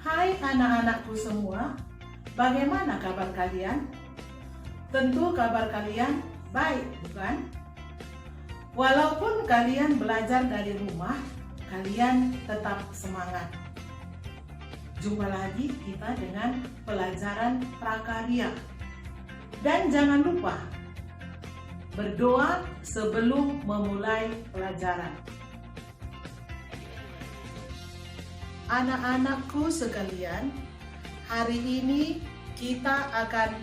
Hai anak-anakku semua, bagaimana kabar kalian? Tentu kabar kalian baik, bukan? Walaupun kalian belajar dari rumah, kalian tetap semangat. Jumpa lagi kita dengan pelajaran prakarya. Dan jangan lupa berdoa sebelum memulai pelajaran. Anak-anakku sekalian, hari ini kita akan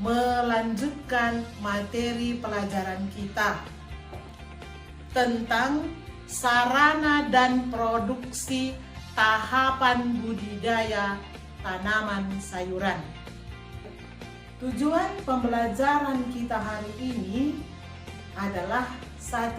melanjutkan materi pelajaran kita tentang sarana dan produksi tahapan budidaya tanaman sayuran. Tujuan pembelajaran kita hari ini adalah 1.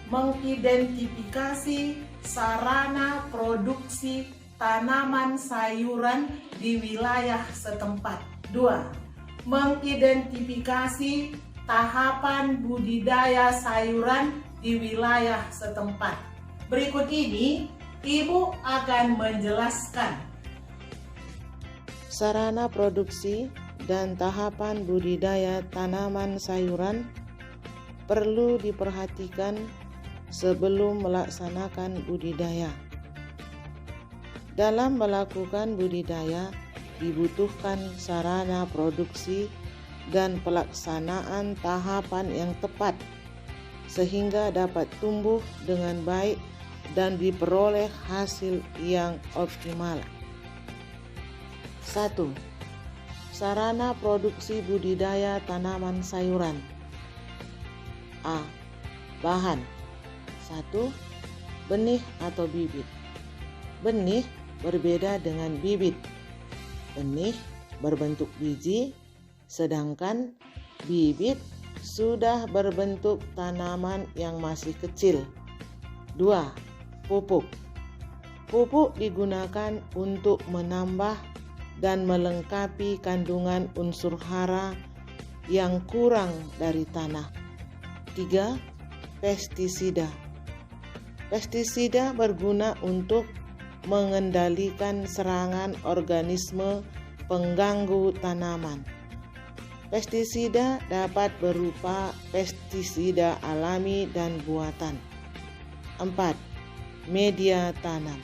Mengidentifikasi sarana produksi tanaman sayuran di wilayah setempat. 2. Mengidentifikasi tahapan budidaya sayuran di wilayah setempat. Berikut ini, Ibu akan menjelaskan. Sarana produksi dan tahapan budidaya tanaman sayuran perlu diperhatikan sebelum melaksanakan budidaya. Dalam melakukan budidaya, dibutuhkan sarana produksi dan pelaksanaan tahapan yang tepat sehingga dapat tumbuh dengan baik dan diperoleh hasil yang optimal. 1. Sarana produksi budidaya tanaman sayuran. A. Bahan. 1. Benih atau bibit. Benih berbeda dengan bibit. Benih berbentuk biji, sedangkan bibit sudah berbentuk tanaman yang masih kecil. 2. Pupuk. Pupuk digunakan untuk menambah dan melengkapi kandungan unsur hara yang kurang dari tanah. 3. Pestisida. Pestisida berguna untuk mengendalikan serangan organisme pengganggu tanaman. Pestisida dapat berupa pestisida alami dan buatan. 4. Media tanam.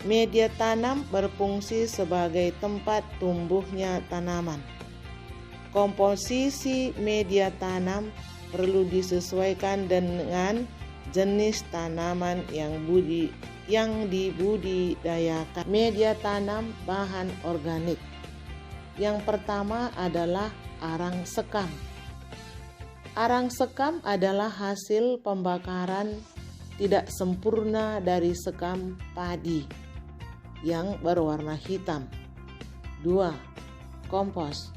Media tanam berfungsi sebagai tempat tumbuhnya tanaman. Komposisi media tanam perlu disesuaikan dengan jenis tanaman yang dibudidayakan. Media tanam bahan organik. Yang pertama adalah arang sekam. Arang sekam adalah hasil pembakaran tidak sempurna dari sekam padi yang berwarna hitam. 2. Kompos.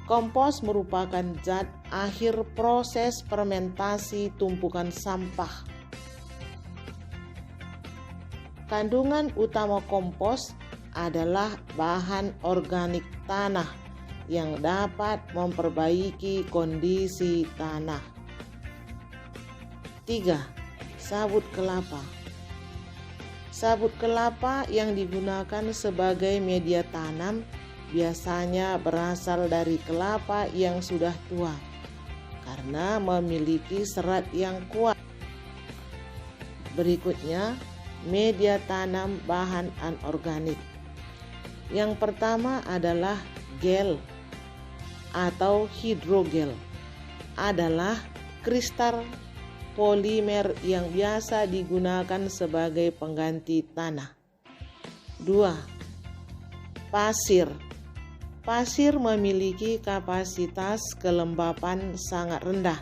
Kompos merupakan zat akhir proses fermentasi tumpukan sampah. Kandungan utama kompos adalah bahan organik tanah yang dapat memperbaiki kondisi tanah. 3. Sabut kelapa. Sabut kelapa yang digunakan sebagai media tanam biasanya berasal dari kelapa yang sudah tua karena memiliki serat yang kuat. Berikutnya, media tanam bahan anorganik. Yang pertama adalah gel atau hidrogel. Adalah kristal polimer yang biasa digunakan sebagai pengganti tanah. 2. Pasir. Pasir memiliki kapasitas kelembapan sangat rendah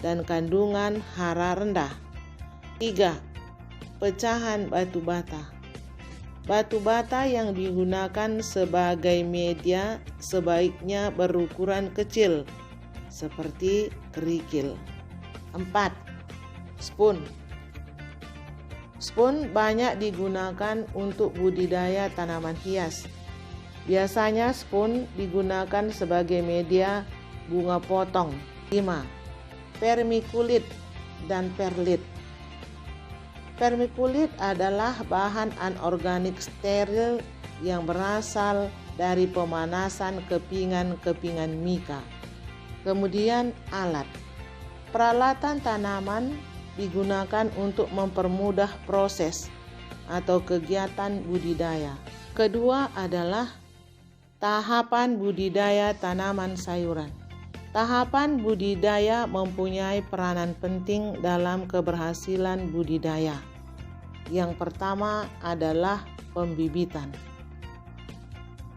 dan kandungan hara rendah. 3. Pecahan batu bata. Batu bata yang digunakan sebagai media sebaiknya berukuran kecil seperti kerikil. 4. Spun. Spun banyak digunakan untuk budidaya tanaman hias. Biasanya spun digunakan sebagai media bunga potong. 5. Vermiculit dan perlit. Vermikulit adalah bahan anorganik steril yang berasal dari pemanasan kepingan-kepingan mika. Kemudian alat. Peralatan tanaman digunakan untuk mempermudah proses atau kegiatan budidaya. Kedua adalah tahapan budidaya tanaman sayuran. Tahapan budidaya mempunyai peranan penting dalam keberhasilan budidaya. Yang pertama adalah pembibitan.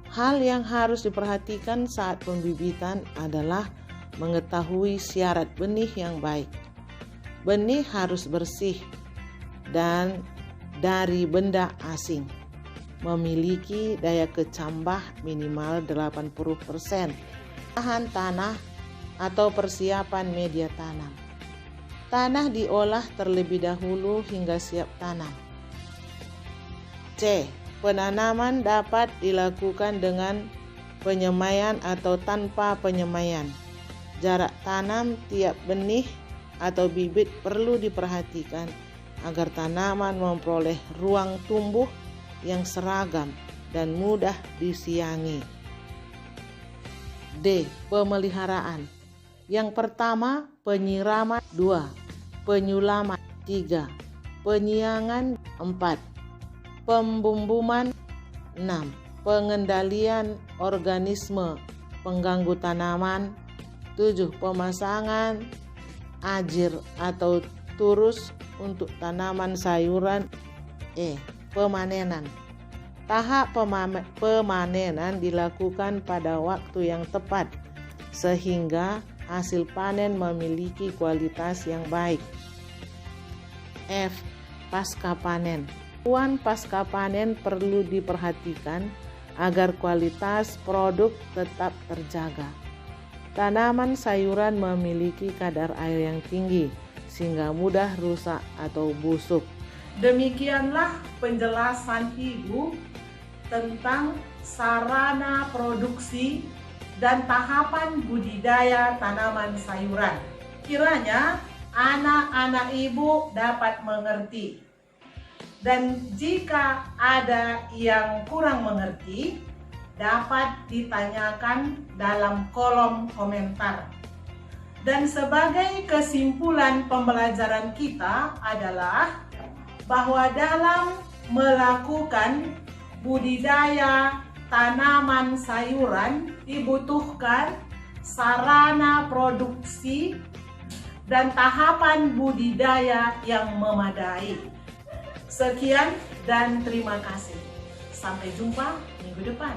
Hal yang harus diperhatikan saat pembibitan adalah mengetahui syarat benih yang baik. Benih harus bersih dan dari benda asing. Memiliki daya kecambah minimal 80%. Bahan tanah atau persiapan media tanam. Tanah diolah terlebih dahulu hingga siap tanam. C. Penanaman dapat dilakukan dengan penyemaian atau tanpa penyemaian. Jarak tanam tiap benih atau bibit perlu diperhatikan agar tanaman memperoleh ruang tumbuh yang seragam dan mudah disiangi. D. Pemeliharaan. Yang pertama, penyiraman. 2. Penyulaman. 3. Penyiangan. 4. Pembumbuman. 6. Pengendalian organisme pengganggu tanaman. 7. Pemasangan ajir atau turus untuk tanaman sayuran. E. Pemanenan. Tahap pemanenan dilakukan pada waktu yang tepat sehingga hasil panen memiliki kualitas yang baik. F. Pasca panen. Keperluan pasca panen perlu diperhatikan agar kualitas produk tetap terjaga. Tanaman sayuran memiliki kadar air yang tinggi sehingga mudah rusak atau busuk. Demikianlah penjelasan Ibu tentang sarana produksi dan tahapan budidaya tanaman sayuran. Kiranya anak-anak Ibu dapat mengerti. Dan jika ada yang kurang mengerti, dapat ditanyakan dalam kolom komentar. Dan sebagai kesimpulan pembelajaran kita adalah bahwa dalam melakukan budidaya tanaman sayuran dibutuhkan sarana produksi dan tahapan budidaya yang memadai. Sekian dan terima kasih. Sampai jumpa minggu depan.